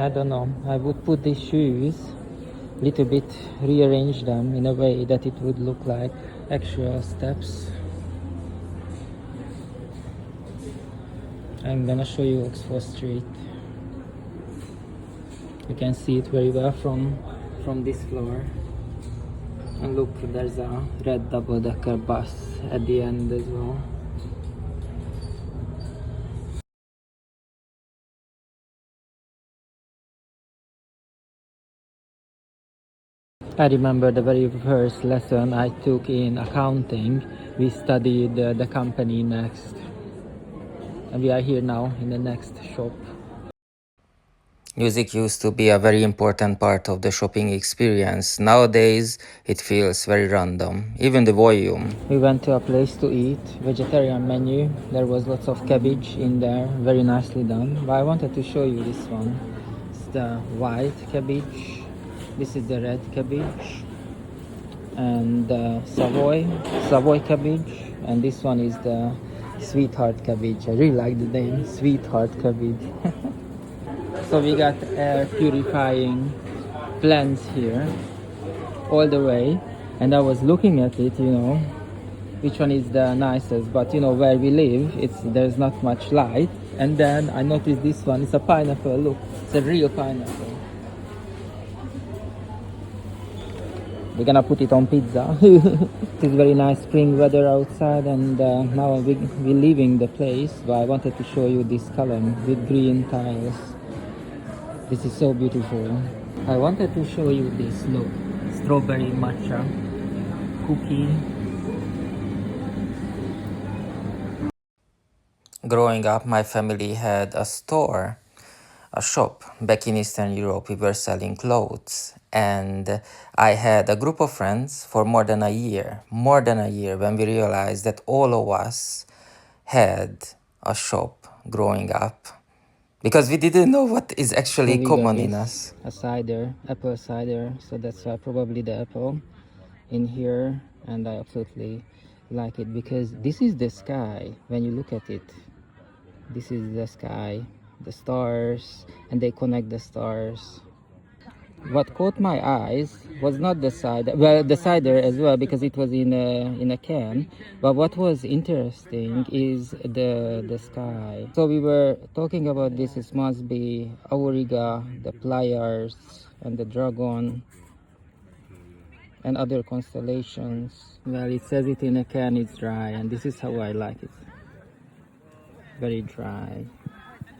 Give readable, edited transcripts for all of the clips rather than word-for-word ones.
I don't know. I would put these shoes little bit, rearrange them in a way that it would look like actual steps. I'm gonna show you Oxford Street. You can see it very well from this floor. And look, there's a red double-decker bus at the end as well. I remember the very first lesson I took in accounting. We studied the company Next. And we are here now in the Next shop. Music used to be a very important part of the shopping experience. Nowadays, it feels very random, even the volume. We went to a place to eat, vegetarian menu. There was lots of cabbage in there, very nicely done. But I wanted to show you this one. It's the white cabbage. This is the red cabbage. And the Savoy cabbage. And this one is the sweetheart cabbage. I really like the name, sweetheart cabbage. So we got air purifying plants here all the way, and I was looking at it, which one is the nicest, but where we live, there's not much light. And then I noticed this one. It's a pineapple. Look, it's a real pineapple. We're gonna put it on pizza. It is very nice spring weather outside, and now we're leaving the place, but I wanted to show you this column with green tiles. This is so beautiful. I wanted to show you this, look, strawberry matcha cookie. Growing up, my family had a shop back in Eastern Europe. We were selling clothes, and I had a group of friends for more than a year, when we realized that all of us had a shop growing up, because we didn't know what is actually common in us. A cider, apple cider, so that's why probably the apple in here, and I absolutely like it because this is the sky. When you look at it, this is the sky, the stars, and they connect the stars. What caught my eyes was not the cider, well, the cider as well, because it was in a can. But what was interesting is the sky. So we were talking about this. It must be Auriga, the Pleiades, and the Dragon, and other constellations. Well, it says it in a can. It's dry, and this is how I like it. Very dry.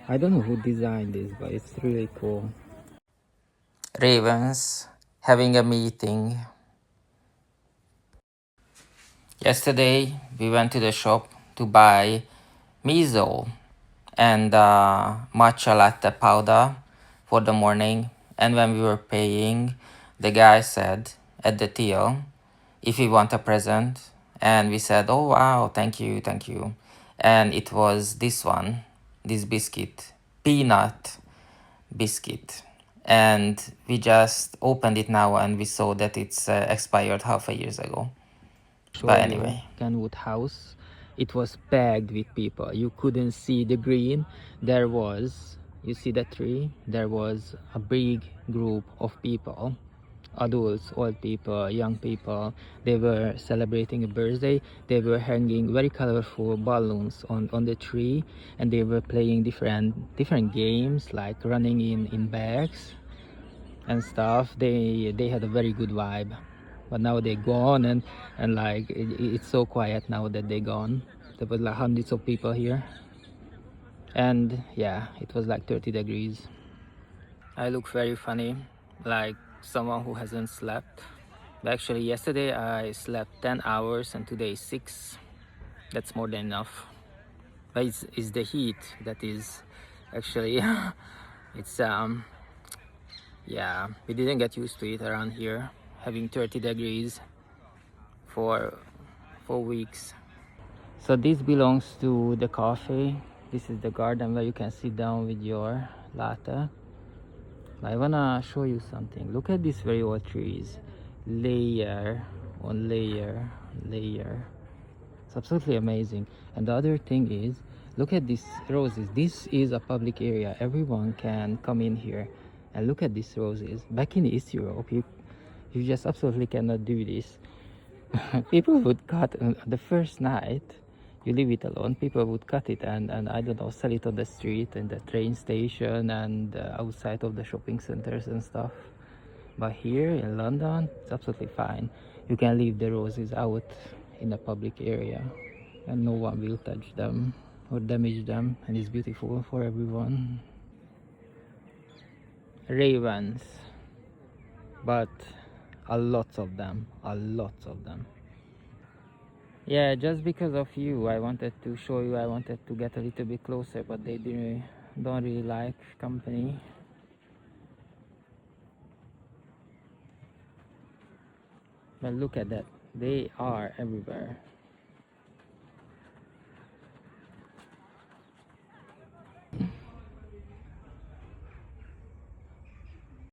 I don't know who designed this, but it's really cool. Ravens having a meeting. Yesterday, we went to the shop to buy miso and matcha latte powder for the morning. And when we were paying, the guy said at the till if we want a present. And we said, oh, wow, thank you. And it was this one, this biscuit, peanut biscuit. And we just opened it now, and we saw that it's expired half a year ago. But anyway, Kenwood House, it was packed with people. You couldn't see the green. You see the tree? There was a big group of people, adults, old people, young people. They were celebrating a birthday. They were hanging very colorful balloons on the tree, and they were playing different games, like running in bags and stuff. They had a very good vibe. But now they're gone, and like it's so quiet now that they're gone. There was like hundreds of people here, and yeah, it was like 30 degrees. I look very funny, like someone who hasn't slept. But actually yesterday I slept 10 hours and today 6. That's more than enough. But it's the heat that is actually it's yeah, we didn't get used to it around here, having 30 degrees for 4 weeks. So this belongs to the cafe. This is the garden where you can sit down with your latte. I wanna show you something. Look at these very old trees, layer on layer on layer. It's absolutely amazing. And the other thing is, look at these roses. This is a public area. Everyone can come in here. And look at these roses. Back in East Europe, you just absolutely cannot do this. People would cut the first night you leave it alone. People would cut it and I don't know, sell it on the street and the train station and outside of the shopping centers and stuff. But here in London, it's absolutely fine. You can leave the roses out in a public area and no one will touch them or damage them, and it's beautiful for everyone. Ravens, but a lot of them, a lot of them. Yeah, just because of you, I wanted to show you, I wanted to get a little bit closer, but they don't really like company. But look at that, they are everywhere.